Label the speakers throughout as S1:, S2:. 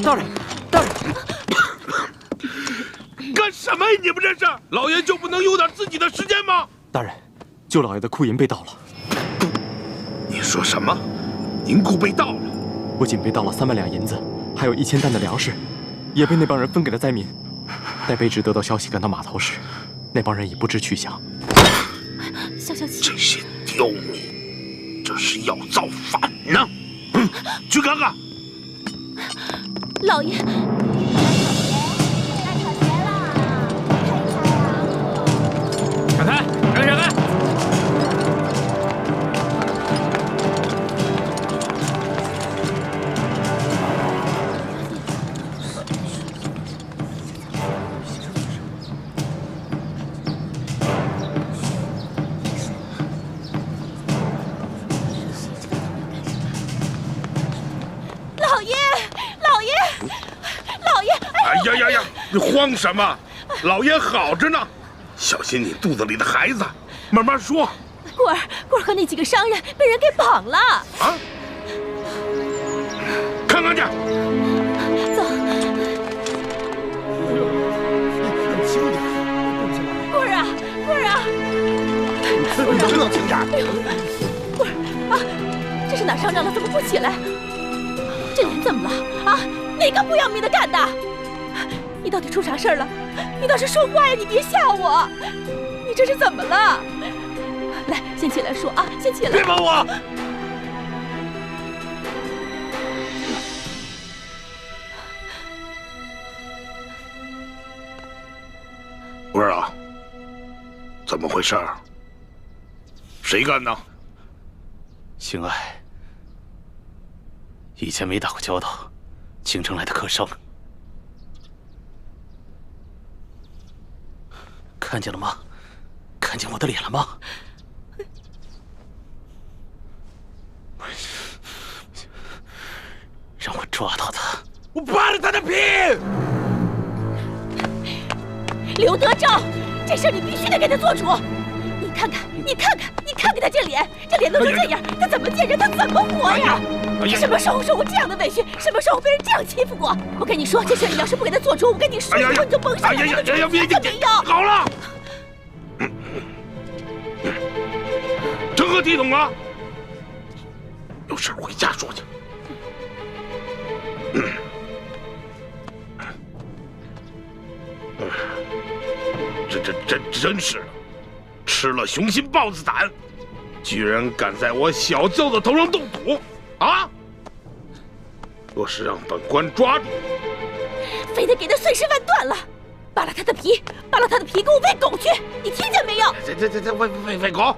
S1: 大人，大人，
S2: 干什么呀？你们这是？老爷就不能有点自己的时间吗？
S1: 大人，舅老爷的库银被盗了。
S2: 你说什么？银库被盗了？
S1: 不仅被盗了3万两银子，还有1000担的粮食，也被那帮人分给了灾民。待卑职得到消息赶到码头时，那帮人已不知去向。
S3: 消消气！
S2: 这些刁民，这是要造反呢！去看看。
S3: 老爷，
S4: 闪开！让开！
S3: 老爷，老爷，老爷！
S2: 哎呀，你慌什么？老爷好着呢，小心你肚子里的孩子，慢慢说。
S3: 棍儿和那几个商人被人给绑了。
S2: 啊？看看去。
S3: 走。棍儿啊，
S2: 知道轻点。
S3: 棍儿啊，这是哪上当了？怎么不起来？这人怎么了？啊，哪个不要命的干的？你到底出啥事儿了？你倒是说话呀！你别吓我！你这是怎么了？来，先起来说啊，先起来！
S2: 别碰我！我说啊，怎么回事？谁干的？
S5: 邢爱，以前没打过交道，京城来的客商，看见了吗？看见我的脸了吗？让我抓到他！
S2: 我扒了他的皮！
S3: 刘德昭，这事儿你必须得给他做主。你看看他这脸都成这样，他怎么见人？他怎么活呀？你什么时候受过这样的委屈？什么时候被人这样欺负过？我跟你说，这事你要是不给他做主，我跟你说，以后你就甭想来这个没有。
S2: 好了，成何体统啊！有事回家说去。这真是的，吃了雄心豹子胆，居然敢在我小舅子头上动土啊！若是让本官抓住，
S3: 非得给他碎尸万段了，扒了他的皮，给我喂狗去！你听见没有？
S2: 喂狗！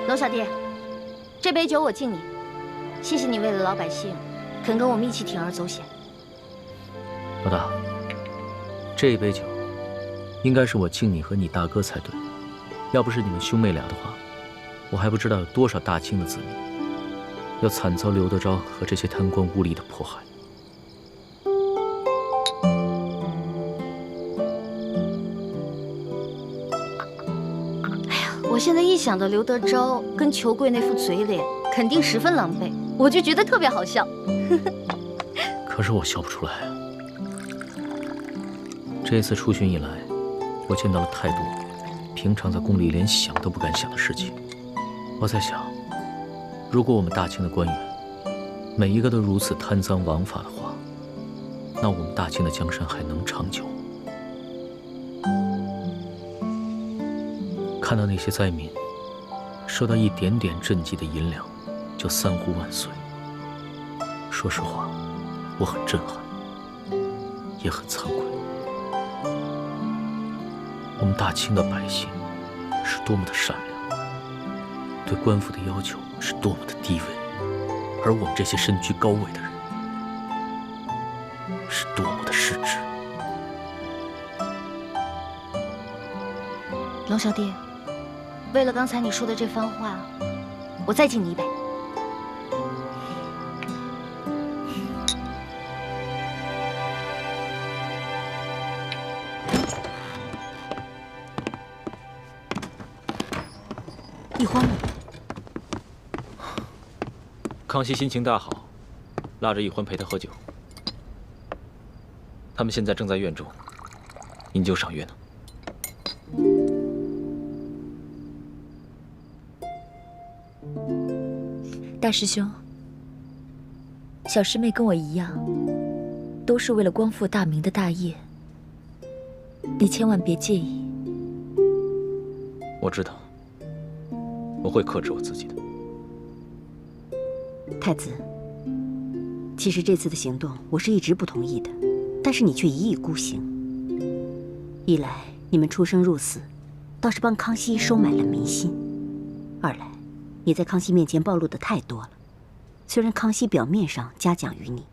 S6: 娄小弟，这杯酒我敬你，谢谢你为了老百姓，肯跟我们一起铤而走险。
S7: 老大，这杯酒应该是我敬你和你大哥才对。要不是你们兄妹俩的话，我还不知道有多少大清的子民要惨遭刘德昭和这些贪官污吏的迫害。
S6: 我现在一想到刘德昭跟裘贵那副嘴脸，肯定十分狼狈，我就觉得特别好笑。
S7: 可是我笑不出来啊！这次出巡以来，我见到了太多平常在宫里连想都不敢想的事情。我在想，如果我们大清的官员每一个都如此贪赃枉法的话，那我们大清的江山还能长久吗？看到那些灾民收到一点点赈济的银两，就3呼万岁。说实话，我很震撼，也很惭愧。我们大清的百姓是多么的善良，对官府的要求是多么的低微，而我们这些身居高位的人是多么的失职。
S6: 娄小弟，为了刚才你说的这番话，我再敬你一杯。
S8: 易欢呢？
S7: 康熙心情大好，拉着易欢陪他喝酒。他们现在正在院中饮酒赏月呢。
S9: 大师兄，小师妹跟我一样，都是为了光复大明的大业，你千万别介意。
S7: 我知道，我会克制我自己的。
S8: 太子，其实这次的行动我是一直不同意的，但是你却一意孤行。一来你们出生入死，倒是帮康熙收买了民心；二来你在康熙面前暴露的太多了。虽然康熙表面上嘉奖于你，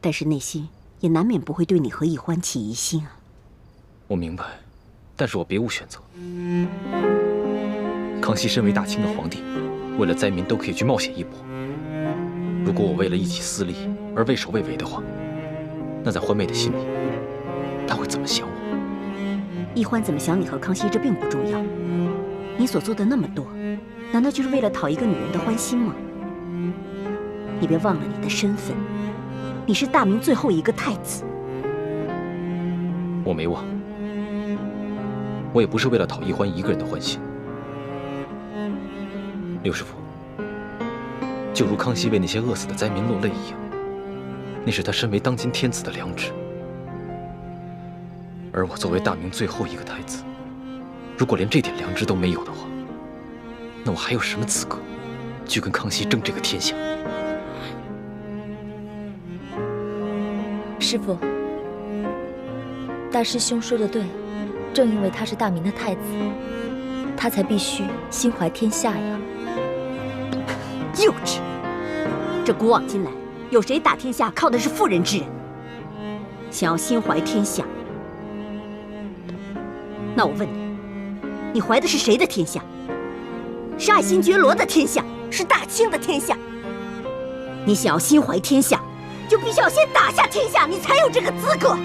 S8: 但是内心也难免不会对你和易欢起疑心啊。
S7: 我明白，但是我别无选择。康熙身为大清的皇帝，为了灾民都可以去冒险一搏。如果我为了一己私利而畏首畏尾的话，那在欢妹的心里，她会怎么想我？
S8: 易欢怎么想你和康熙，这并不重要。你所做的那么多，难道就是为了讨一个女人的欢心吗？你别忘了你的身份，你是大明最后一个太子。
S7: 我没忘，我也不是为了讨易欢一个人的欢心。六师傅，就如康熙为那些饿死的灾民落泪一样，那是他身为当今天子的良知。而我作为大明最后一个太子，如果连这点良知都没有的话，那我还有什么资格去跟康熙争这个天下？
S9: 师父，大师兄说的对，正因为他是大明的太子，他才必须心怀天下呀。
S8: 幼稚！这古往今来，有谁打天下靠的是妇人之仁？想要心怀天下，那我问你，你怀的是谁的天下？是爱新觉罗的天下，是大清的天下。你想要心怀天下，就必须要先打下天下，你才有这个资格。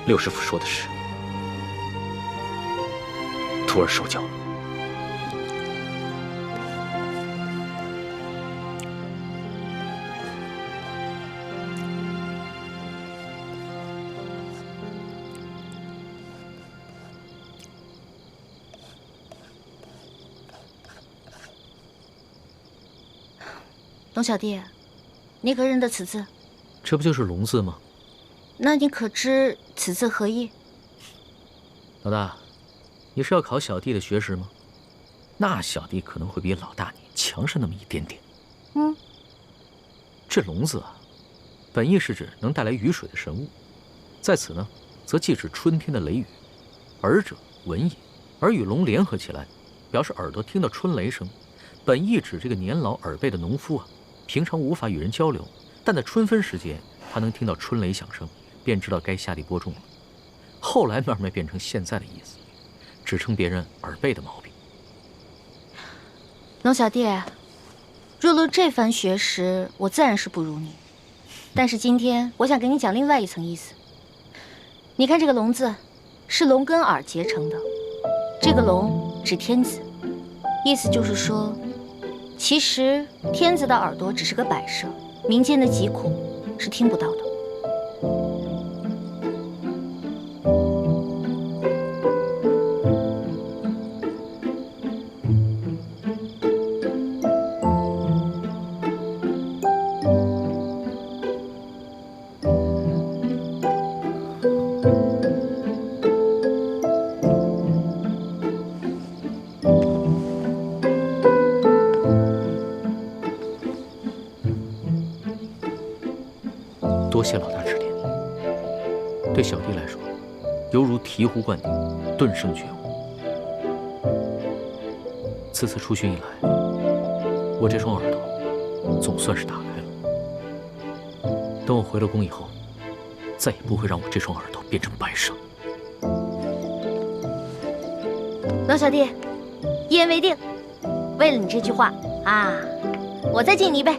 S7: 六师傅说的是，徒儿受教了。
S6: 龙小弟，你可认得此字？
S7: 这不就是龙字吗？
S6: 那你可知此字何意？
S7: 老大，你是要考小弟的学识吗？那小弟可能会比老大你强上那么一点点。这龙字啊，本意是指能带来雨水的神物，在此呢，则既指春天的雷雨。耳者闻也，而与龙联合起来，表示耳朵听到春雷声。本意指这个年老耳背的农夫啊，平常无法与人交流，但在春分时节，他能听到春雷响声，便知道该下地播种了。后来慢慢变成现在的意思，指称别人耳背的毛病。
S6: 龙小弟，若论这番学识，我自然是不如你。但是今天我想给你讲另外一层意思。你看这个龙字，是龙跟耳结成的，这个龙指天子，意思就是说，其实天子的耳朵只是个摆设，民间的疾苦是听不到的。
S7: 多谢老大指点，对小弟来说，犹如醍醐灌顶，顿生觉悟。此次出巡以来，我这双耳朵总算是打开了。等我回了宫以后，再也不会让我这双耳朵变成白纱。
S6: 龙小弟，一言为定。为了你这句话啊，我再敬你一杯。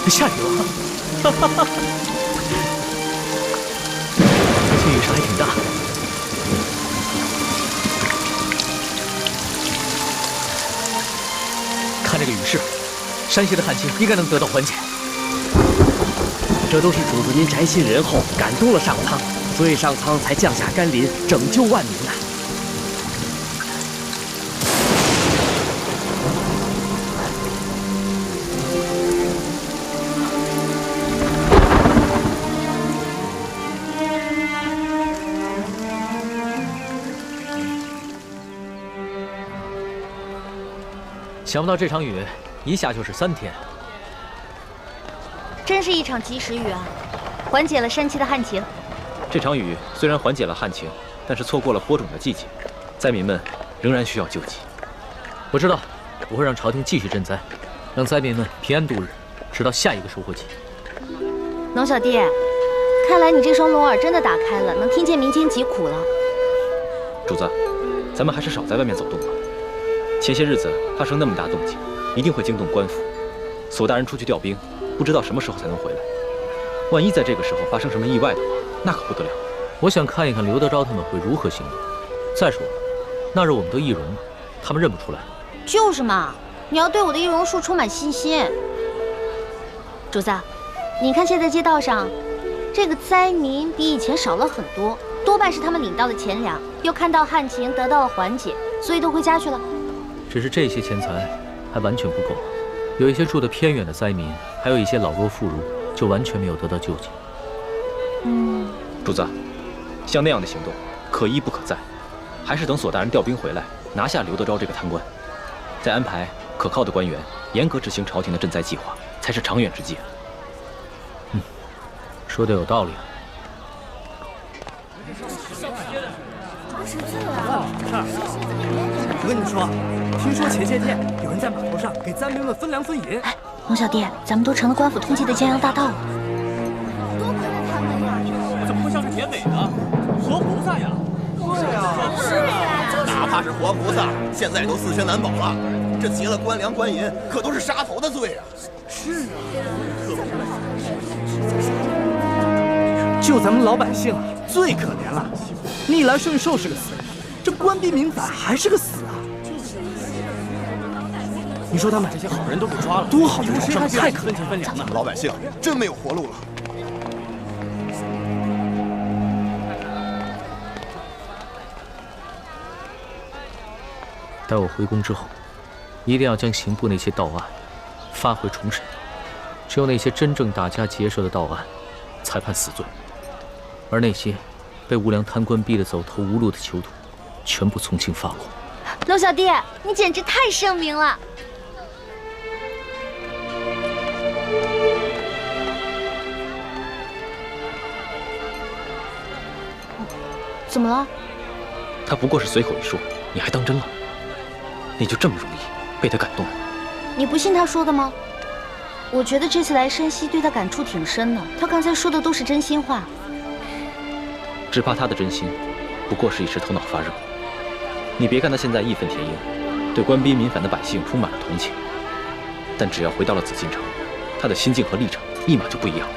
S7: 下去了。哈哈哈！最近雨势还挺大。看这个雨势，山西的旱情应该能得到缓解。
S10: 这都是主子您宅心仁厚，感动了上苍，所以上苍才降下甘霖，拯救万民呐。
S7: 想不到这场雨一下就是3天，
S6: 真是一场及时雨啊，缓解了山区的旱情。
S7: 这场雨虽然缓解了旱情，但是错过了播种的季节，灾民们仍然需要救济。我知道，我会让朝廷继续赈灾，让灾民们平安度日，直到下一个收获季。
S6: 龙小弟，看来你这双聋耳真的打开了，能听见民间疾苦了。
S7: 主子，咱们还是少在外面走动吧。前些日子发生那么大动静，一定会惊动官府。索大人出去调兵，不知道什么时候才能回来。万一在这个时候发生什么意外的话，那可不得了。我想看一看刘德昭他们会如何行动。再说了，那是我们的易容，他们认不出来。
S6: 就是嘛，你要对我的易容术充满信心。主子，你看现在街道上，这个灾民比以前少了很多，多半是他们领到了钱粮，又看到旱情得到了缓解，所以都回家去了。
S7: 只是这些钱财还完全不够，有一些住得偏远的灾民，还有一些老弱妇孺，就完全没有得到救济。主子，像那样的行动，可一不可再，还是等索大人调兵回来，拿下刘德昭这个贪官，再安排可靠的官员，严格执行朝廷的赈灾计划，才是长远之计。说的有道理啊。
S10: 我跟你说，听说前些天有人在码头上给灾民们分粮分银。
S6: 哎，龙小弟，咱们都成了官府通缉的江洋大盗了。
S3: 多亏了他们呀！
S4: 怎么会像是田美呢？活菩萨呀！
S11: 对呀，
S3: 是呀，就是。
S11: 哪怕是活菩萨，现在都4缺难保了。这劫了官粮官银，可都是杀头的罪啊！
S10: 是啊，就咱们老百姓啊，最可怜了。逆来顺受是个死人，这官逼民反还是个死啊！你说他们这些好人都被抓了，多好的人生，太可怜分粮了。
S11: 老百姓真没有活路了。
S7: 待我回宫之后，一定要将刑部那些盗案发回重审，只有那些真正打家劫舍的盗案，才判死罪，而那些被无良贪官逼得走投无路的囚徒，全部从轻发落。
S6: 龙小弟，你简直太圣明了！怎么了？
S7: 他不过是随口一说，你还当真了？你就这么容易被他感动了？
S6: 你不信他说的吗？我觉得这次来山西对他感触挺深的，他刚才说的都是真心话。
S7: 只怕他的真心不过是一时头脑发热。你别看他现在义愤填膺，对官逼民反的百姓充满了同情，但只要回到了紫禁城，他的心境和立场立马就不一样了。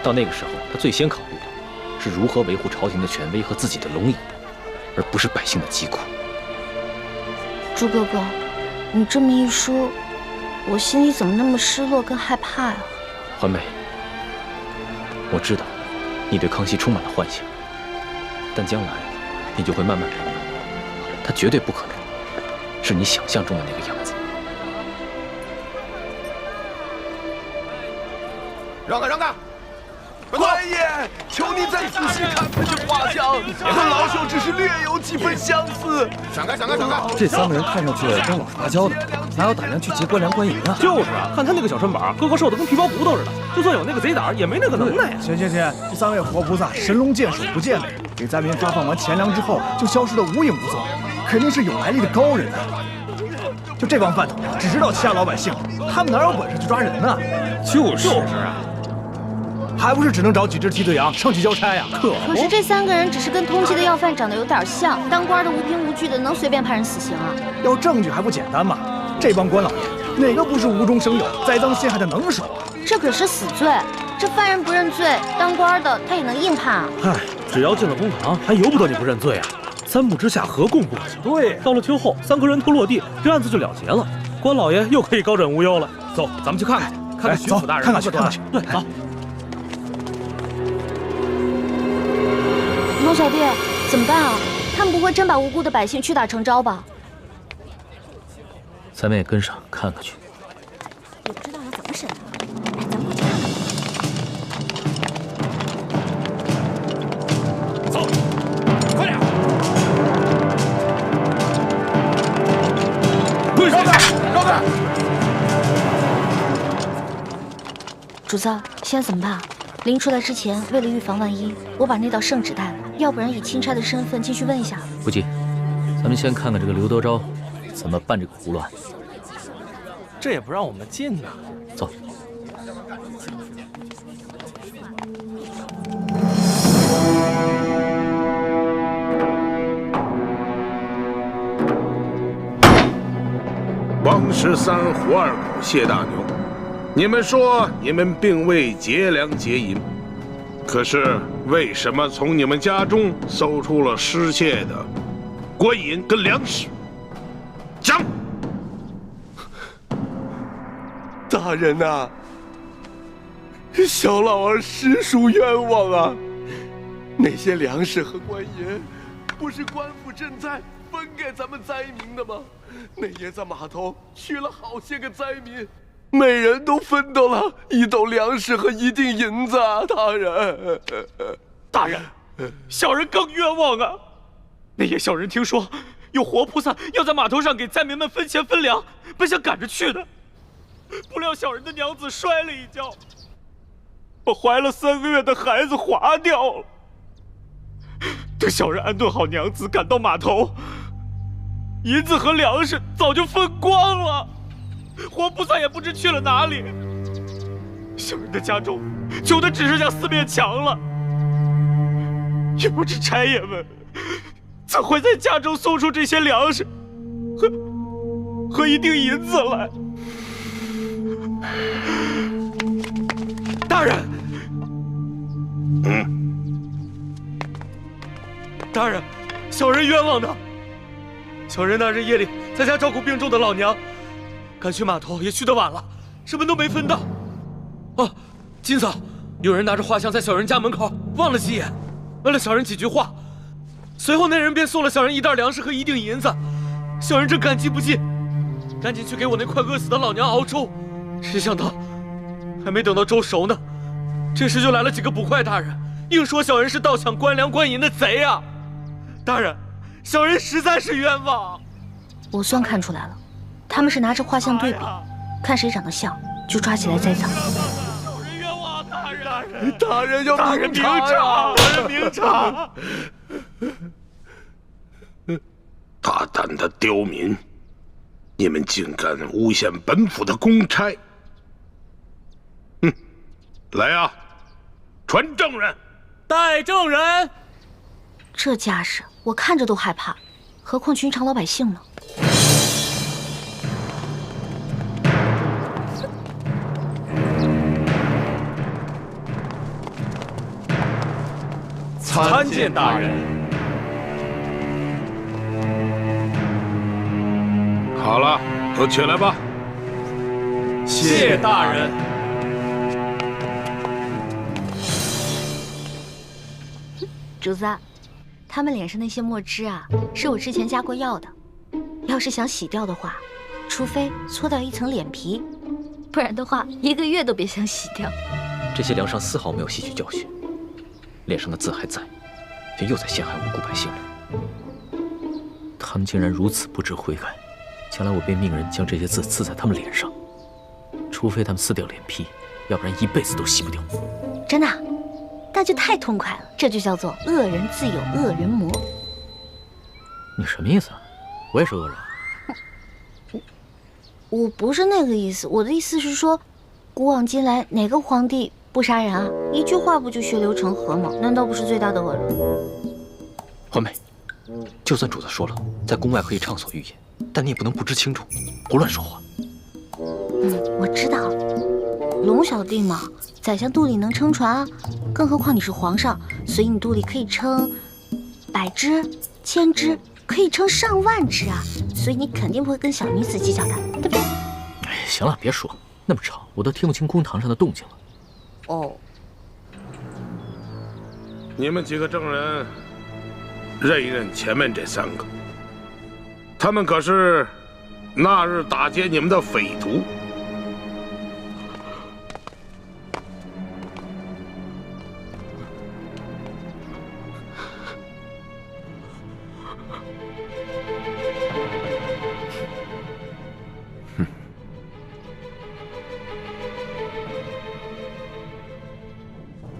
S7: 到那个时候，他最先考虑的是如何维护朝廷的权威和自己的龙椅，而不是百姓的疾苦。
S6: 朱哥哥，你这么一说，我心里怎么那么失落跟害怕呀？
S7: 环美，我知道你对康熙充满了幻想，但将来你就会慢慢明白，他绝对不可能是你想象中的那个样子。
S11: 让开，让开！官爷，求你再仔细看看这画像，和老朽只是略有几分相似。闪开，闪开，闪开！
S10: 这3个人看上去跟老实巴交的，哪有胆量去劫官粮官银啊？
S4: 就是啊，看他那个小身板，个个瘦的跟皮包骨头似的，就算有那个贼胆，也没那个能耐呀。
S10: 行，这3位活菩萨神龙见首不见尾，给灾民发放完钱粮之后就消失得无影无踪，肯定是有来历的高人啊！就这帮饭桶，只知道欺压老百姓，他们哪有本事去抓人呢？
S4: 就是啊。
S10: 还不是只能找几只替罪羊上去交差呀？
S6: 可是这3个人只是跟通缉的要犯长得有点像，当官的无凭无据的能随便判人死刑啊？
S10: 要证据还不简单吗？这帮官老爷哪个不是无中生有、栽赃陷害的能手啊？
S6: 这可是死罪，这犯人不认罪，当官的他也能硬判啊。
S4: 嗨，只要进了公堂，还由不得你不认罪啊！三步之下，何共不可行？对，到了秋后，3个人头落地，这案子就了结了，关老爷又可以高枕无忧了。走，咱们去看看去，看看徐府大人。
S10: 看看去，看看去。
S4: 对，走。
S6: 龙小弟，怎么办啊？他们不会真把无辜的百姓屈打成招吧？
S7: 咱们也跟上看看去。
S8: 也不知道要怎么审啊！哎，咱们过去看看。
S4: 走，快点！跪下！让开！
S6: 主子，现在怎么办？临出来之前，为了预防万一，我把那道圣旨带了，要不然以钦差的身份进去问一下。
S7: 不急，咱们先看看这个刘德昭怎么办这个葫芦案。
S1: 这也不让我们进呐！
S7: 走。
S2: 王13、胡二狗、谢大牛，你们说你们并未劫粮劫银，可是为什么从你们家中搜出了失窃的官银跟粮食？讲！
S11: 大人呐，小老儿实属冤枉啊！那些粮食和官银，不是官府赈灾分给咱们灾民的吗？那夜在码头取了好些个灾民，每人都分到了1斗粮食和1锭银子啊！大人，
S1: 大人，小人更冤枉啊！那夜小人听说有活菩萨要在码头上给灾民们分钱分粮，本想赶着去的。不料小人的娘子摔了一跤，把怀了3个月的孩子划掉了。等小人安顿好娘子，赶到码头，银子和粮食早就分光了，活菩萨也不知去了哪里。小人的家中穷的只剩下4面墙了，也不知差爷们怎会在家中送出这些粮食和1锭银子来。大人，大人，小人冤枉的。小人那日夜里在家照顾病重的老娘，赶去码头也去得晚了，什么都没分到。哦，今早有人拿着画像在小人家门口望了几眼，问了小人几句话，随后那人便送了小人1袋粮食和1锭银子。小人正感激不尽，赶紧去给我那快饿死的老娘熬粥。谁想到还没等到粥熟呢，这时就来了几个捕快大人，硬说小人是盗抢官粮官银的贼啊！大人，小人实在是冤枉。
S6: 我算看出来了，他们是拿着画像对比，看谁长得像就抓起来栽赃。
S1: 小人冤枉，大人！
S11: 大人要
S1: 大人明察！大人明察！
S2: 大胆的刁民，你们竟敢诬陷本府的公差！来啊，传证人！
S1: 带证人！
S6: 这架势我看着都害怕，何况寻常老百姓呢？
S1: 参见大人。
S2: 好了，都起来吧。
S1: 谢大人。
S6: 主子，他们脸上那些墨汁啊，是我之前加过药的。要是想洗掉的话，除非搓掉1层脸皮，不然的话1个月都别想洗掉。
S7: 这些梁上丝毫没有吸取教训，脸上的字还在，却又在陷害无辜百姓了。他们竟然如此不知悔改，将来我便命人将这些字刺在他们脸上，除非他们撕掉脸皮，要不然一辈子都洗不掉。
S6: 真的？那就太痛快了，这就叫做恶人自有恶人磨。
S7: 你什么意思啊？我也是恶人。
S6: 我不是那个意思，我的意思是说，古往今来哪个皇帝不杀人啊？一句话不就血流成河吗？难道不是最大的恶人？
S7: 环美，就算主子说了，在宫外可以畅所欲言，但你也不能不知轻重，胡乱说话。
S6: 我知道，龙小弟嘛，宰相肚里能撑船，更何况你是皇上，所以你肚里可以撑100只、1000只，可以撑上万只啊！所以你肯定不会跟小女子计较的，对不对？
S7: 哎，行了，别说那么吵，我都听不清公堂上的动静了。
S6: 哦，
S2: 你们几个证人，认一认前面这3个，他们可是那日打劫你们的匪徒。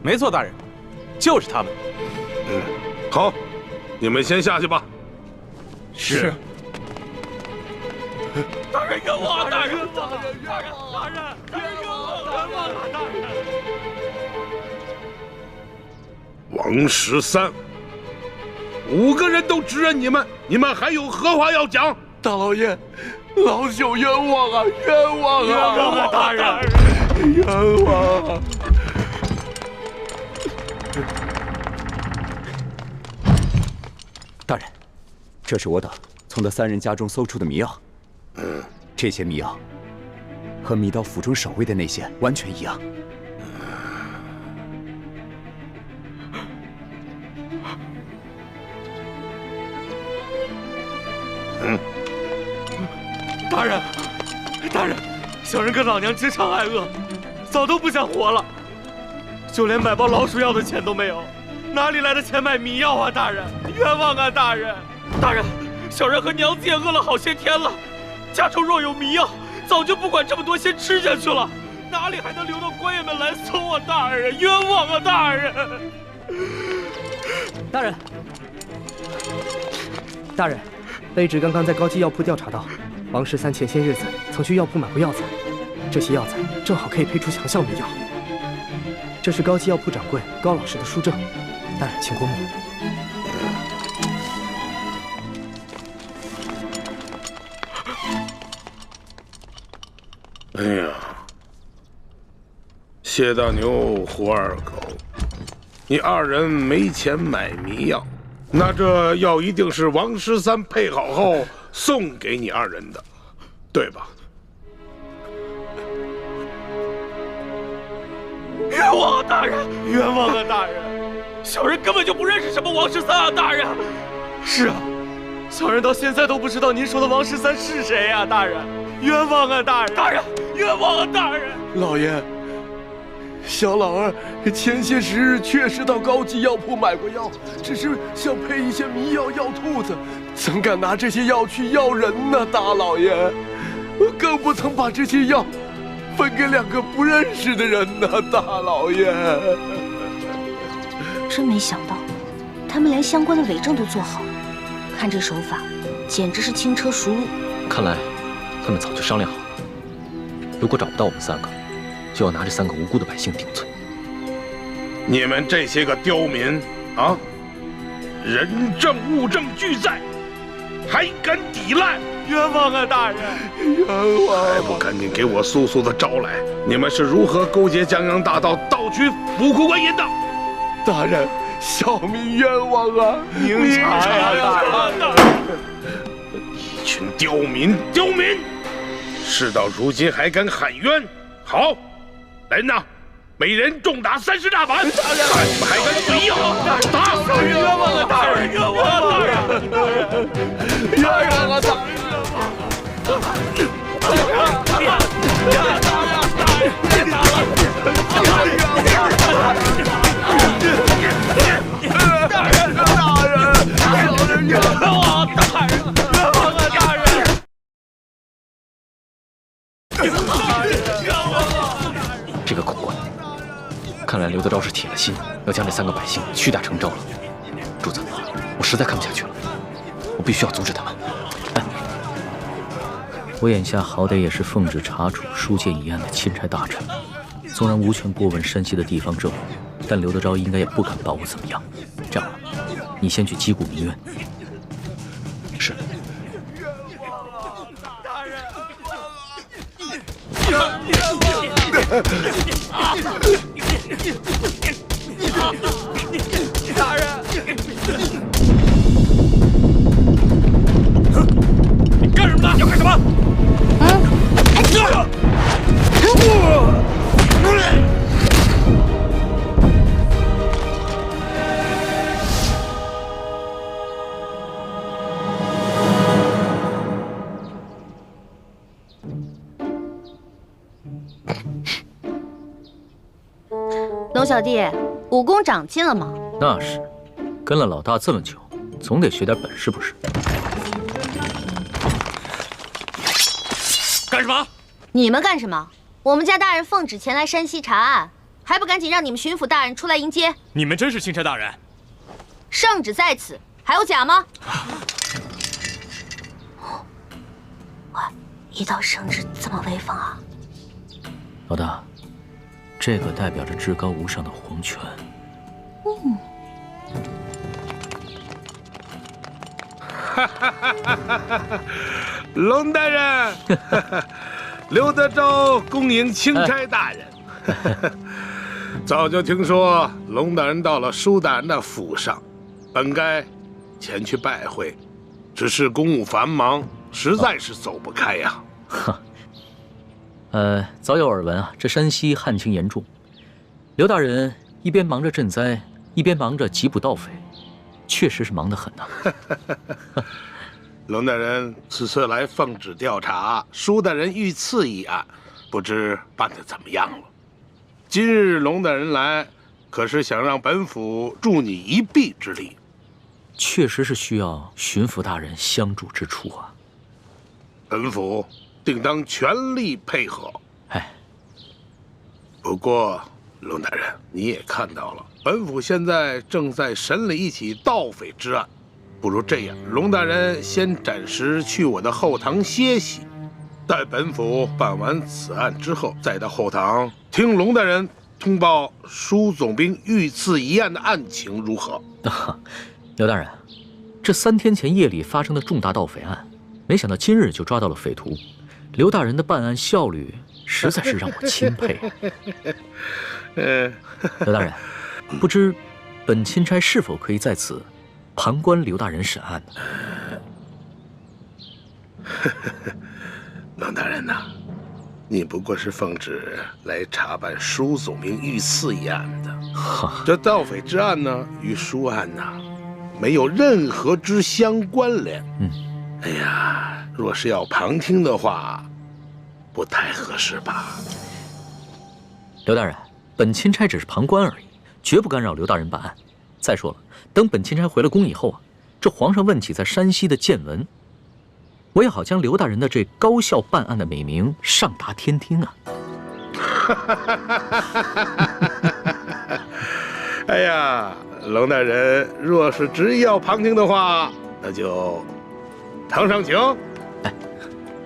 S4: 没错，大人，就是他们。
S2: 好，你们先下去吧。
S4: 是。
S1: 大人冤枉啊！大人冤枉啊！大人冤枉啊！大人！
S2: 王13，5个人都指认你们，你们还有何话要讲？
S11: 大老爷，老朽冤枉啊！冤枉啊！
S1: 冤枉啊！大人，
S11: 冤枉啊！
S12: 大人，这是我等从那3人家中搜出的迷药。这些迷药和迷刀府中守卫的那些完全一样。
S1: 大人，大人，小人跟老娘直肠挨饿，早都不想活了，就连买包老鼠药的钱都没有，哪里来的钱买迷药啊？大人，冤枉啊！大人，大人，小人和娘子也饿了好些天了，家中若有迷药，早就不管这么多，先吃下去了，哪里还能留到官员们来搜啊？大人，冤枉啊！大人，
S13: 大人，大人，卑职刚刚在高级药铺调查到，王13前些日子曾去药铺买过药材，这些药材正好可以配出强效迷药。这是高级药铺掌柜高老师的书证，大人请过目。
S2: 哎呀，谢大牛、胡二狗，你2人没钱买迷药，那这药一定是王13配好后送给你2人的，对吧？
S1: 冤枉啊！大人，冤枉啊！大人，小人根本就不认识什么王13啊！大人，是啊，小人到现在都不知道您说的王13是谁啊！大人，冤枉啊！大人，大人，冤枉啊！大人，
S11: 老爷，小老儿前些时日确实到高级药铺买过药，只是想配一些迷药药兔子，怎敢拿这些药去药人呢？大老爷，更不曾把这些药分给2个不认识的人呢，大老爷。
S6: 真没想到，他们连相关的伪证都做好了，看这手法，简直是轻车熟路。
S7: 看来他们早就商量好了，如果找不到我们3个，就要拿这3个无辜的百姓顶罪。
S2: 你们这些个刁民啊，人证物证俱在，还敢抵赖？
S1: 冤枉啊！大人，
S11: 冤枉！
S2: 还不赶紧给我速速的招来！你们是如何勾结江洋大盗，盗取府库官银的？
S11: 大人，小民冤枉啊！
S1: 明察呀！大人，
S2: 一群刁民，刁民！事到如今还敢喊冤？好，来人呐，每人重打30大板！看你们还敢嘴硬！打！
S1: 小人冤枉啊！大人，冤枉啊！大人，
S11: 冤枉啊！大人！
S7: 这个苦官，看来刘德昭是铁了心要将这3个百姓屈打成招了。主子，我实在看不下去了，我必须要阻止他们。我眼下好歹也是奉旨查处书剑一案的钦差大臣，纵然无权过问山西的地方政务，但刘德昭应该也不敢把我怎么样。这样吧，你先去击鼓鸣冤。是。
S1: 大人，大人，
S4: 你干什么呢？要干什么？
S6: 龙小弟，武功长进了吗？
S7: 那是，跟了老大这么久，总得学点本事不是？
S4: 干什么？
S6: 你们干什么？我们家大人奉旨前来山西查案，还不赶紧让你们巡抚大人出来迎接？
S4: 你们真是钦差大人？
S6: 圣旨在此，还有假吗？哇，一道圣旨这么威风啊！
S7: 老大，这个代表着至高无上的皇权。
S2: 龙大人，刘德昭恭迎钦差大人。早就听说龙大人到了舒大人的府上，本该前去拜会，只是公务繁忙，实在是走不开呀。
S7: 早有耳闻啊，这山西旱情严重，刘大人一边忙着赈灾，一边忙着缉捕盗匪，确实是忙得很呐。
S2: 龙大人此次来奉旨调查舒大人遇刺一案，不知办得怎么样了？今日龙大人来，可是想让本府助你一臂之力？
S7: 确实是需要巡抚大人相助之处啊。
S2: 本府定当全力配合。不过龙大人，你也看到了，本府现在正在审理一起盗匪之案。不如这样，龙大人先暂时去我的后堂歇息，待本府办完此案之后，再到后堂听龙大人通报舒总兵遇刺一案的案情如何？
S7: 刘大人，这3天前夜里发生的重大盗匪案，没想到今日就抓到了匪徒，刘大人的办案效率实在是让我钦佩。刘大人，不知本钦差是否可以在此旁观刘大人审案呢？
S2: 龙大人呐，你不过是奉旨来查办舒总兵遇刺一案的，这盗匪之案呢，与舒案呐，没有任何之相关联。哎呀，若是要旁听的话，不太合适吧？
S7: 刘大人，本钦差只是旁观而已，绝不干扰刘大人办案。再说了，等本钦差回了宫以后啊，这皇上问起在山西的见闻，我也好将刘大人的这高效办案的美名上达天听啊！
S2: 哎呀，龙大人若是执意要旁听的话，那就堂上请。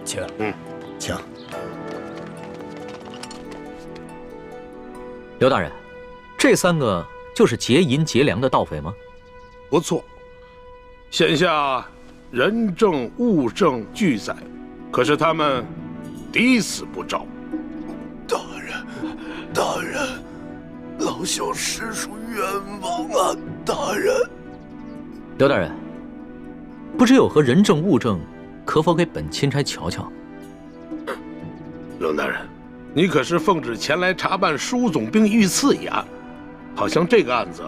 S12: 请。请。
S7: 刘大人，这3个就是劫银劫粮的盗匪吗？
S2: 不错，现下人证物证俱在，可是他们抵死不招。
S11: 大人，老朽实属冤枉啊！大人，
S7: 刘大人，不知有何人证物证，可否给本钦差瞧瞧？
S2: 龙大人，你可是奉旨前来查办舒总兵遇刺一案，好像这个案子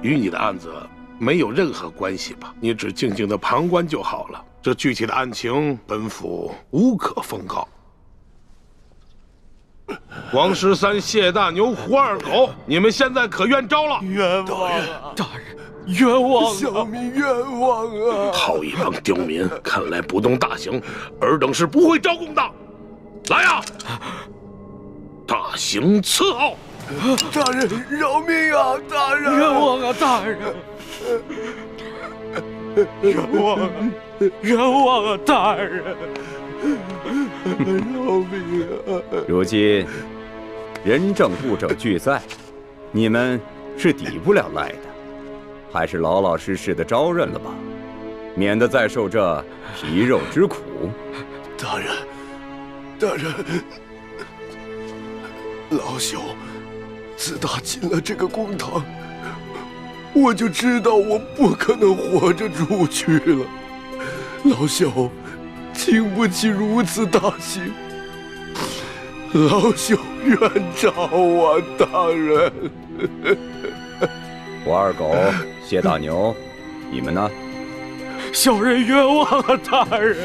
S2: 与你的案子没有任何关系吧？你只静静的旁观就好了。这具体的案情，本府无可奉告。王13、谢大牛、胡二狗，你们现在可愿招了？
S11: 冤枉啊！
S1: 大人，冤枉！
S11: 小民冤枉啊！
S2: 好一帮刁民，看来不动大刑，尔等是不会招供的。来呀！大刑伺候！
S11: 大人饶命啊！大人，
S1: 冤枉啊！大人，冤枉啊！冤枉啊！大人，
S11: 饶命啊！
S12: 如今人证物证俱在，你们是抵不了赖的，还是老老实实的招认了吧，免得再受这皮肉之苦。
S11: 大人，老朽自打进了这个公堂，我就知道我不可能活着出去了。老朽经不起如此大刑，老朽冤诏啊，大人！
S12: 胡二狗、谢大牛，你们呢？
S1: 小人冤枉啊，大人！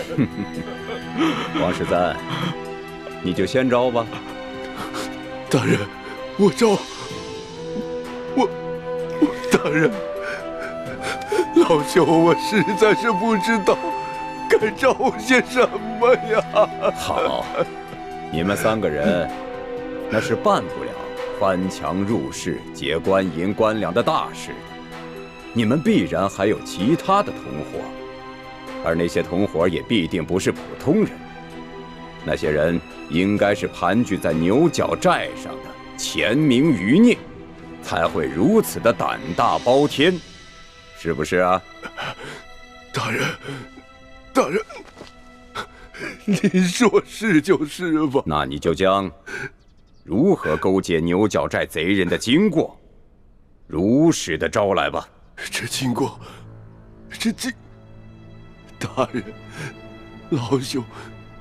S12: 王十三，你就先招吧。
S11: 大人，我招。大人，老朽我实在是不知道该招些什么呀。
S12: 好，你们3个人那是办不了翻墙入室、劫官银官粮的大事的。你们必然还有其他的同伙，而那些同伙也必定不是普通人。那些人应该是盘踞在牛角寨上的潜明余孽，才会如此的胆大包天，是不是啊？
S11: 大人，大人，您说是就是吧？
S12: 那你就将如何勾结牛角寨贼人的经过，如实的招来吧。
S11: 这经过，大人，老朽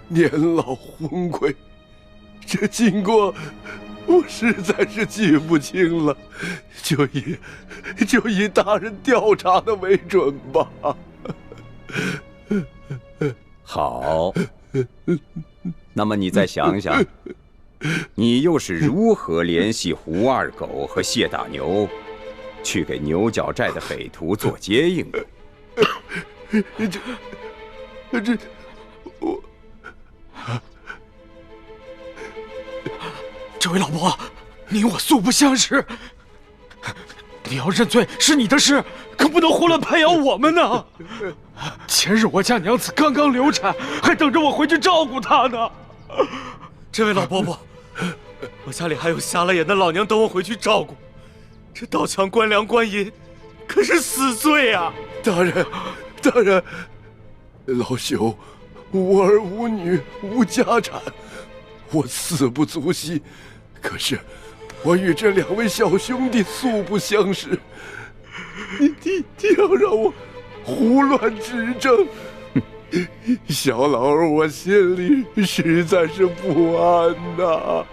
S11: 年老昏聩，这经过我实在是记不清了，就以大人调查的为准吧。
S12: 好，那么你再想想，你又是如何联系胡二狗和谢大牛，去给牛角寨的匪徒做接应的？
S1: 这位老伯，你我素不相识，你要认罪是你的事，可不能胡乱拍咬我们呢。前日我家娘子刚刚流产，还等着我回去照顾她呢。
S4: 这位老伯伯，我家里还有瞎了眼的老娘等我回去照顾，这盗抢官粮官银可是死罪啊！
S11: 大人，大人，老朽无儿无女无家产，我死不足惜。可是我与这2位小兄弟素不相识，你要让我胡乱指证，小老儿我心里实在是不安呐。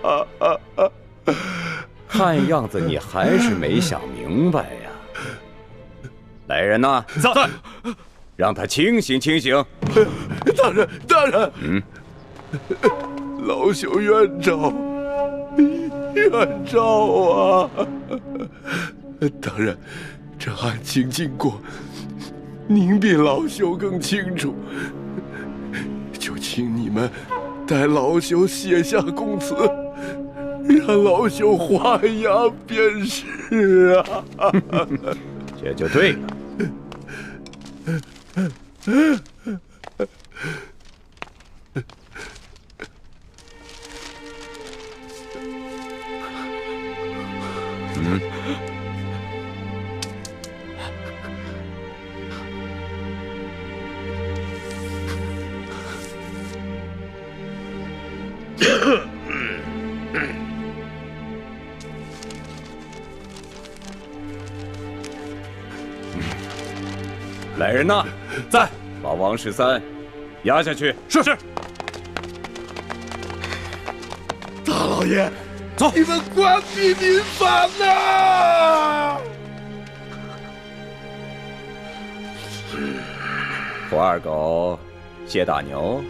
S12: 看样子你还是没想明白呀。来人呐，
S4: 在，
S12: 让他清醒清醒。
S11: 大人，大人，老朽冤诏，冤诏啊！大人，这案情经过，您比老朽更清楚，就请你们代老朽写下供词，让老朽画押便是啊。
S12: 这就对了。来人呐，在，把王13押下去。
S4: 是。
S11: 大老爷，
S4: 走，
S11: 你们关闭民房啊！
S12: 胡二狗、谢大牛、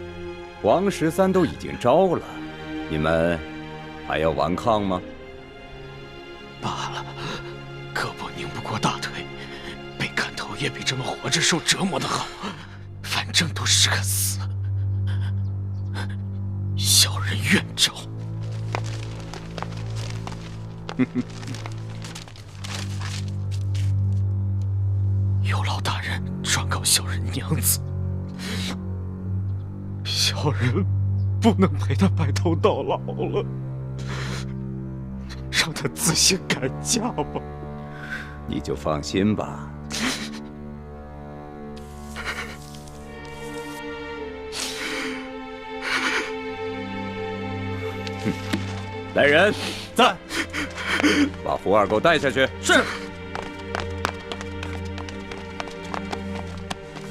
S12: 王13都已经招了，你们还要顽抗吗？
S1: 罢了，胳膊拧不过大腿，被砍头也比这么活着受折磨的好，反正都是个死。小人愿招。有劳大人转告小人娘子，小人不能陪她白头到老了，让她自行改嫁吧。
S12: 你就放心吧。来人，
S4: 在，
S12: 把胡二给我带下去。
S4: 是。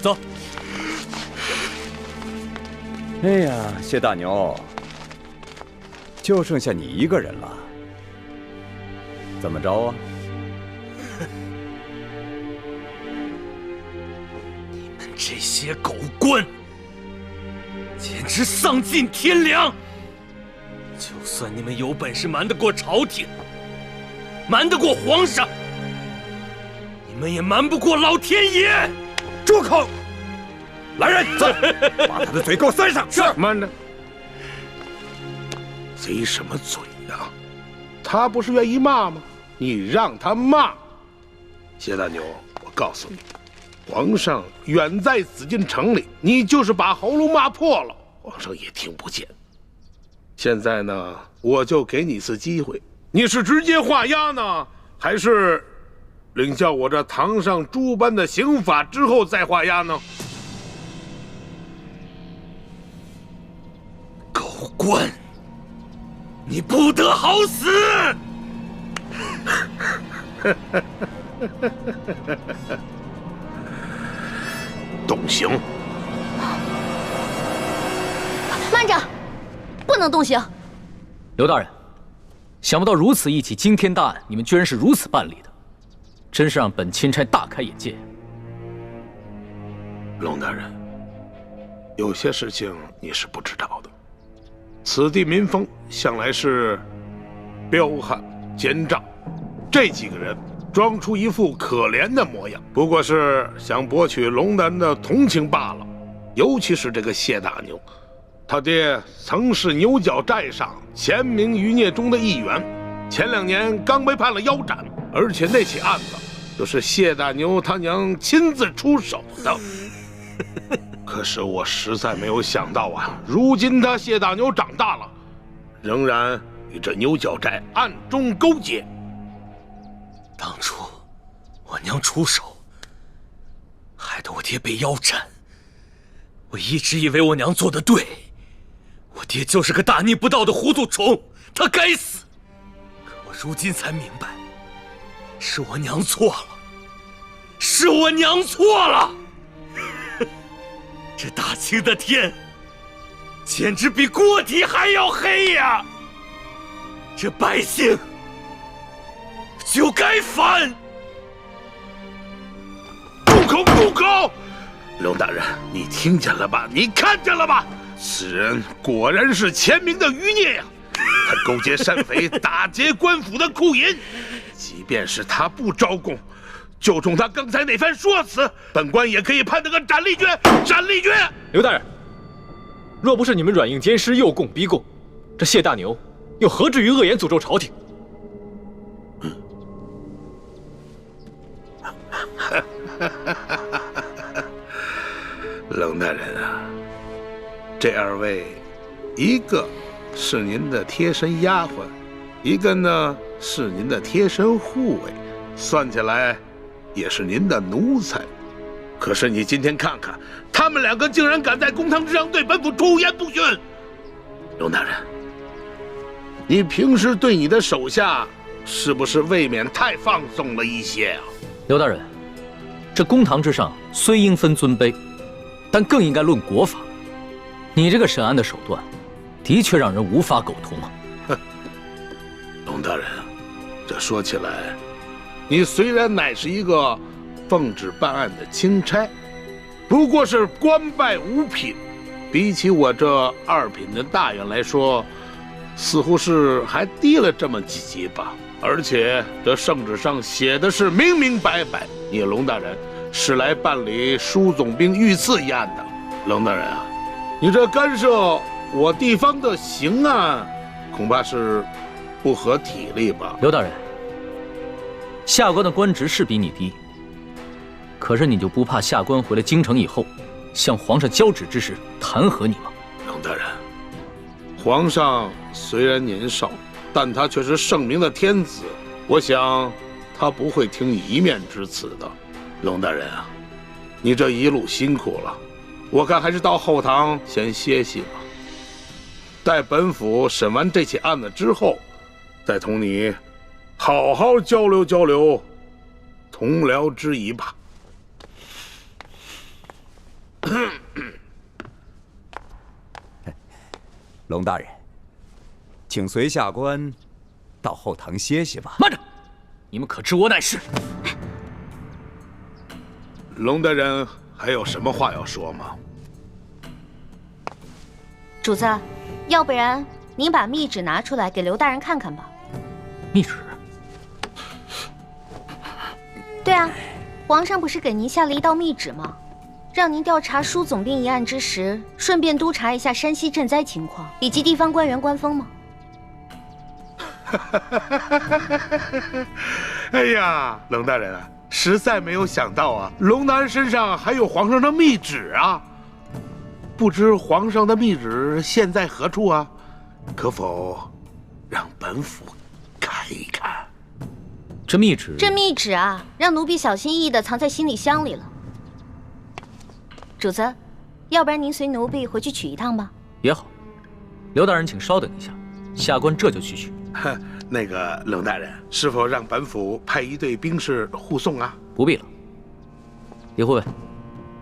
S4: 走。
S12: 哎呀，谢大牛，就剩下你一个人了，怎么着啊？
S1: 你们这些狗官，简直丧尽天良！就算你们有本事瞒得过朝廷，瞒得过皇上，你们也瞒不过老天爷！
S12: 住口！来人，把他的嘴给我塞上！
S2: 是。慢着，贼什么嘴呀？他不是愿意骂吗？你让他骂。谢大牛，我告诉你，皇上远在紫禁城里，你就是把喉咙骂破了，皇上也听不见。现在呢，我就给你一次机会，你是直接画押呢，还是领教我这堂上诸般的刑法之后再画押呢？
S1: 狗官，你不得好死！
S2: 动刑！
S6: 慢着，不能动刑。
S7: 刘大人，想不到如此一起惊天大案，你们居然是如此办理的，真是让本钦差大开眼界。
S2: 龙大人，有些事情你是不知道的。此地民风向来是彪悍奸诈，这几个人装出一副可怜的模样，不过是想博取龙大人的同情罢了。尤其是这个谢大牛，他爹曾是牛角寨上前明余孽中的一员，前2年刚被判了腰斩，而且那起案子就是谢大牛他娘亲自出手的。可是我实在没有想到啊，如今他谢大牛长大了，仍然与这牛角寨暗中勾结。
S1: 当初我娘出手，害得我爹被腰斩。我一直以为我娘做得对，我爹就是个大逆不道的糊涂虫，他该死。可我如今才明白，是我娘错了，是我娘错了。这大清的天，简直比锅底还要黑呀！这百姓就该反！
S2: 住口！住口！龙大人，你听见了吧？你看见了吧？此人果然是前明的余孽呀！他勾结山匪，打劫官府的库银。即便是他不招供，就冲他刚才那番说辞，本官也可以判他个斩立决！斩立决！
S4: 刘大人，若不是你们软硬兼施、诱供逼供，这谢大牛又何至于恶言诅咒朝廷？
S2: 龙大人啊，这2位，一个是您的贴身丫鬟，一个呢是您的贴身护卫，算起来也是您的奴才。可是你今天看看，他们2个竟然敢在公堂之上对本府出言不逊。龙大人，你平时对你的手下是不是未免太放纵了一些啊？
S7: 刘大人，这公堂之上虽应分尊卑，但更应该论国法。你这个审案的手段，的确让人无法苟同啊！
S2: 龙大人，这说起来，你虽然乃是一个奉旨办案的钦差，不过是官拜5品，比起我这2品的大员来说，似乎是还低了这么几级吧。而且这圣旨上写的是明明白白，你龙大人是来办理舒总兵遇刺一案的。龙大人啊，你这干涉我地方的刑案，恐怕是不合体力吧？
S7: 刘大人，下官的官职是比你低，可是你就不怕下官回了京城以后，向皇上交旨之时弹劾你吗？
S2: 龙大人，皇上虽然年少，但他却是圣明的天子，我想他不会听你一面之词的。龙大人啊，你这一路辛苦了，我看还是到后堂先歇息吧。待本府审完这起案子之后，再同你好好交流交流同僚之谊吧。
S12: 龙大人，请随下官到后堂歇息吧。
S7: 慢着，你们可知我乃是？
S2: 龙大人还有什么话要说吗？
S6: 主子，要不然您把密旨拿出来给刘大人看看吧。
S7: 密旨？
S6: 对啊，皇上不是给您下了一道密旨吗？让您调查舒总兵一案之时，顺便督查一下山西赈灾情况以及地方官员官风吗？
S2: 哎呀，龙大人啊，实在没有想到啊，龙大人身上还有皇上的密旨啊！不知皇上的密旨现在何处啊？可否让本府看一看？
S7: 这密旨？
S6: 这密旨啊，让奴婢小心翼翼地藏在行李箱里了。主子，要不然您随奴婢回去取一趟吧。
S7: 也好，刘大人请稍等一下，下官这就去取。
S2: 那个龙大人，是否让本府派一队兵士护送啊？
S7: 不必了。李护卫，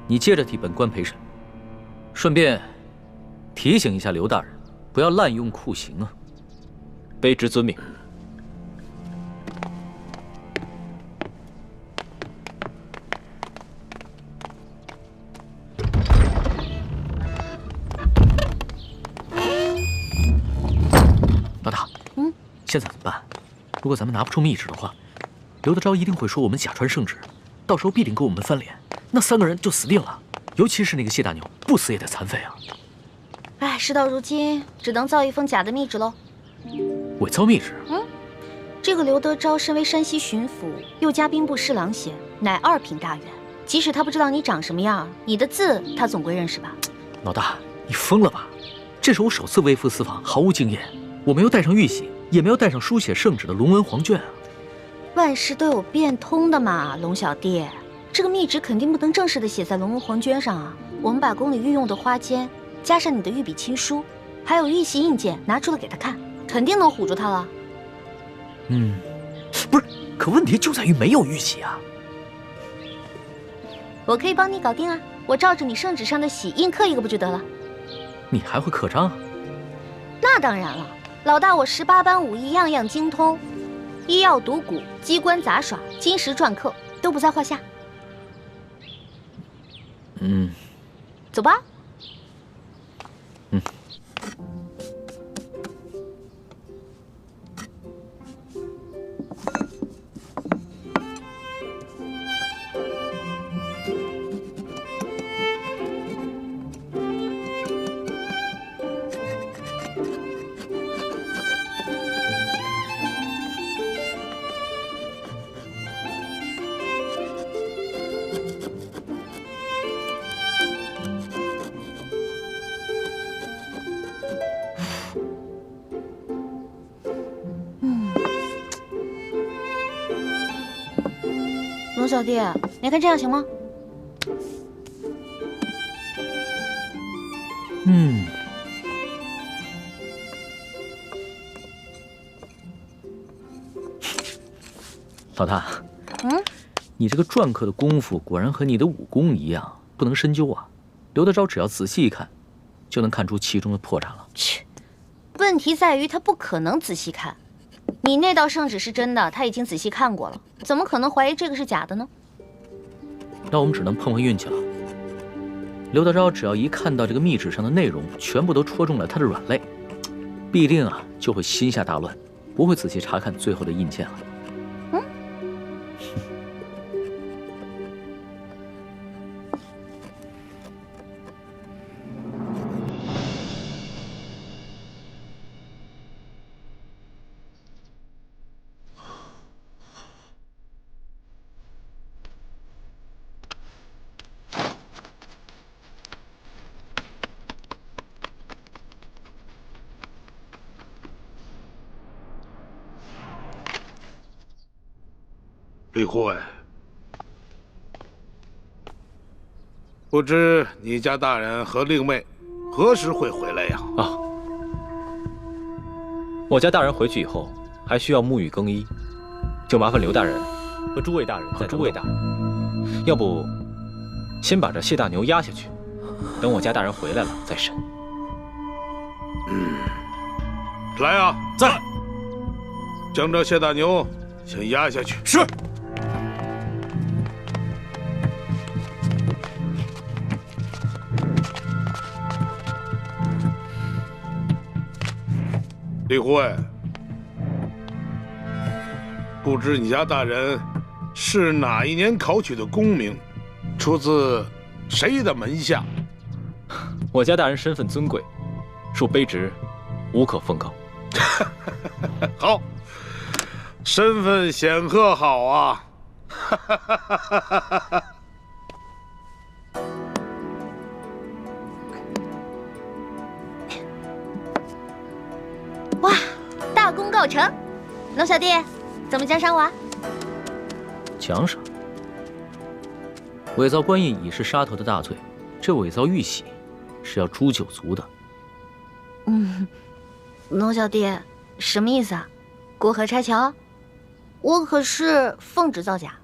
S7: 你接着替本官陪审，顺便提醒一下刘大人，不要滥用酷刑啊。卑职遵命。老大，现在怎么办？如果咱们拿不出密旨的话，刘德昭一定会说我们假传圣旨，到时候必定跟我们翻脸，那3个人就死定了。尤其是那个谢大牛，不死也得残废啊！
S6: 哎，事到如今，只能造一封假的密旨喽。
S7: 伪造密旨？
S6: 这个刘德昭身为山西巡抚，又加兵部侍郎衔，乃2品大员。即使他不知道你长什么样，你的字他总归认识吧？
S7: 老大，你疯了吧？这是我首次微服私访，毫无经验。我没有带上玉玺，也没有带上书写圣旨的龙文黄卷啊。
S6: 万事都有变通的嘛，龙小弟。这个密旨肯定不能正式的写在龙文黄卷上啊。我们把宫里御用的花笺，加上你的御笔亲书，还有玉玺印鉴拿出来给他看，肯定能唬住他了。
S7: 不是，可问题就在于没有玉玺啊。
S6: 我可以帮你搞定啊，我照着你圣旨上的玺印刻一个不就得了？
S7: 你还会刻章啊？
S6: 那当然了。老大，我18般武艺样样精通，医药赌蛊、机关杂耍、金石篆刻都不在话下。走吧。龙小弟，你看这样行吗？
S7: 老大，你这个篆刻的功夫果然和你的武功一样，不能深究啊。刘德昭只要仔细一看，就能看出其中的破绽了。
S6: 切，问题在于他不可能仔细看。你那道圣旨是真的，他已经仔细看过了，怎么可能怀疑这个是假的呢？
S7: 那我们只能碰碰运气了。刘德昭只要一看到这个密旨上的内容全部都戳中了他的软肋，必定就会心下大乱，不会仔细查看最后的印鉴了。
S2: 李护卫，不知你家大人和令妹何时会回来呀？
S7: 我家大人回去以后，
S14: 还需要沐浴更衣，就麻烦刘大人和诸位大人再等等。要不，先把这谢大牛押下去，等我家大人回来了再审。
S2: 来啊，在，将这谢大牛先押下去。
S10: 是。
S2: 李护卫，不知你家大人是哪一年考取的功名，出自谁的门下？
S14: 我家大人身份尊贵，恕卑职无可奉告。
S2: 好，身份显赫，好啊！
S6: 哇，大功告成！龙小弟，怎么奖赏我啊？
S7: 奖赏？伪造官印已是杀头的大罪，这伪造玉玺是要诛九族的。
S6: 龙小弟，什么意思啊？过河拆桥？我可是奉旨造假。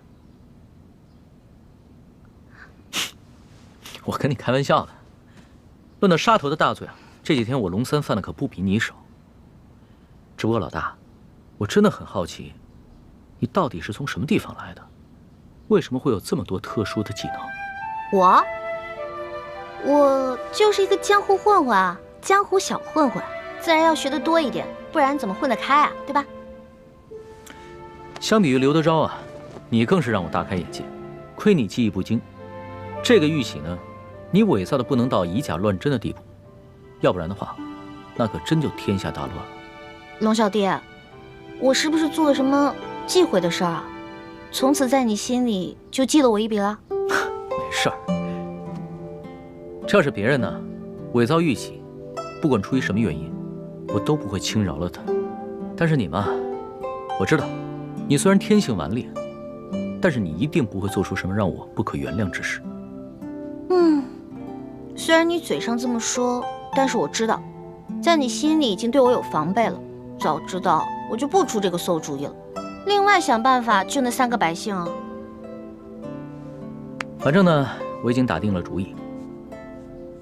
S7: 我跟你开玩笑的。论到杀头的大罪啊，这几天我龙三犯的可不比你少。只不过老大，我真的很好奇，你到底是从什么地方来的？为什么会有这么多特殊的技能？
S6: 我就是一个江湖混混啊，江湖小混混，自然要学得多一点，不然怎么混得开啊？对吧？
S7: 相比于刘德昭啊，你更是让我大开眼界。亏你技艺不精，这个玉玺呢，你伪造的不能到以假乱真的地步，要不然的话，那可真就天下大乱了。
S6: 龙小弟，我是不是做了什么忌讳的事儿啊？从此在你心里就记了我一笔了？
S7: 没事儿，这要是别人呢，伪造玉玺，不管出于什么原因，我都不会轻饶了他。但是你嘛，我知道，你虽然天性顽劣，但是你一定不会做出什么让我不可原谅之事。
S6: 虽然你嘴上这么说，但是我知道，在你心里已经对我有防备了。早知道我就不出这个馊主意了，另外想办法救那3个百姓啊。
S7: 反正呢，我已经打定了主意，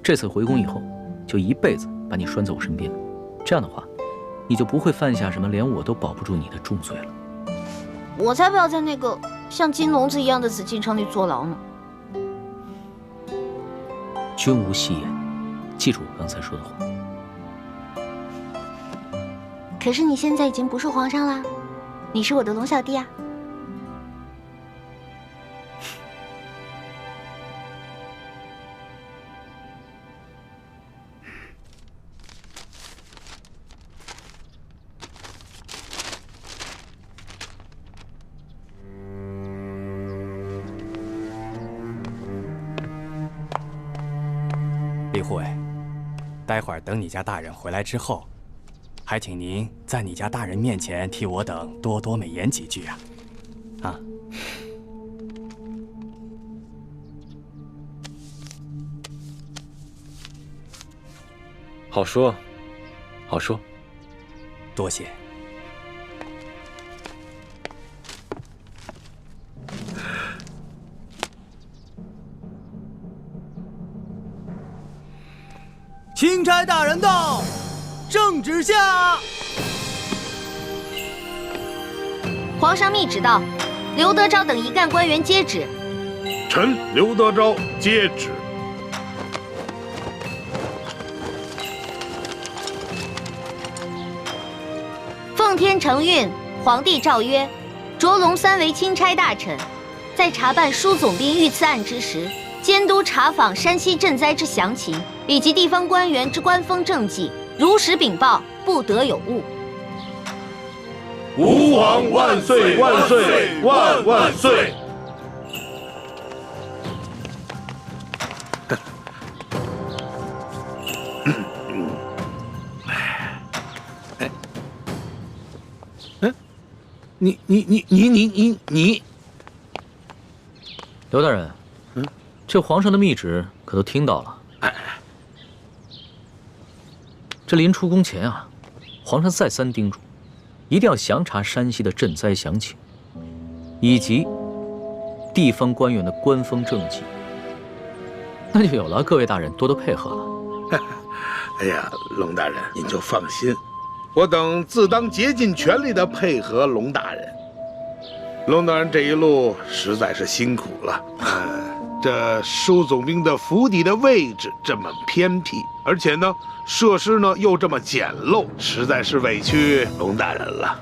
S7: 这次回宫以后，就一辈子把你拴在我身边，这样的话，你就不会犯下什么连我都保不住你的重罪了。
S6: 我才不要在那个像金笼子一样的紫禁城里坐牢呢。
S7: 君无戏言，记住我刚才说的话。
S6: 可是你现在已经不是皇上啦，你是我的龙小弟啊。
S15: 李护卫，待会儿等你家大人回来之后，还请您在你家大人面前替我等多多美言几句啊！啊！
S14: 好说，好说。
S15: 多谢。
S16: 钦差大人到，圣旨下。
S6: 皇上密旨到，刘德昭等一干官员接旨。
S2: 臣刘德昭接旨。
S6: 奉天承运，皇帝诏曰：着龙三为钦差大臣，在查办舒总兵遇刺案之时，监督查访山西赈灾之详情，以及地方官员之官风政绩，如实禀报，不得有误。
S2: 吾皇万岁万岁万万岁！你，
S7: 刘大人，这皇上的密旨可都听到了。这临出宫前啊，皇上再三叮嘱，一定要详查山西的赈灾详情，以及地方官员的官风政绩。那就有了各位大人多多配合了。
S2: 哎呀，龙大人您就放心，我等自当竭尽全力的配合龙大人。龙大人这一路实在是辛苦了。这舒总兵的府邸的位置这么偏僻，而且呢，设施呢又这么简陋，实在是委屈龙大人了。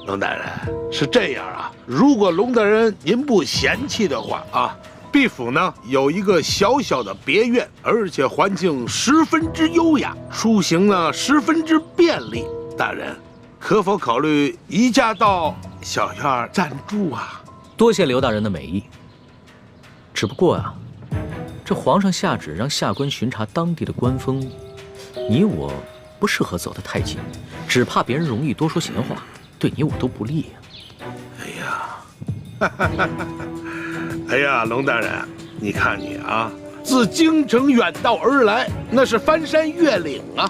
S2: 龙大人是这样啊，如果龙大人您不嫌弃的话啊，毕府呢有一个小小的别院，而且环境十分之优雅，出行呢十分之便利。大人可否考虑移驾到小院暂住啊？
S7: 多谢刘大人的美意。只不过啊，这皇上下旨让下官巡查当地的官风，你我不适合走得太近，只怕别人容易多说闲话，对你我都不利
S2: 啊。哎呀，龙大人，你看你啊，自京城远道而来，那是翻山越岭啊，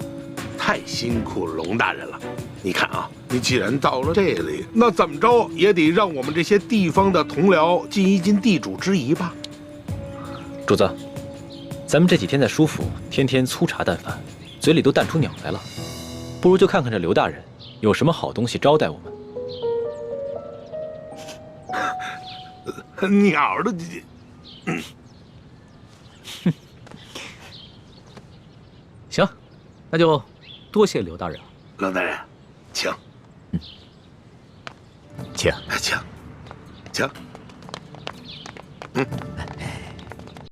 S2: 太辛苦龙大人了。你看啊，你既然到了这里，那怎么着也得让我们这些地方的同僚尽一尽地主之谊吧。
S14: 主子，咱们这几天在舒府，天天粗茶淡饭，嘴里都淡出鸟来了，不如就看看这刘大人有什么好东西招待我
S2: 们。鸟的，
S7: 行，那就多谢刘大人了。
S2: 龙大人，请，
S7: 请，
S2: 请。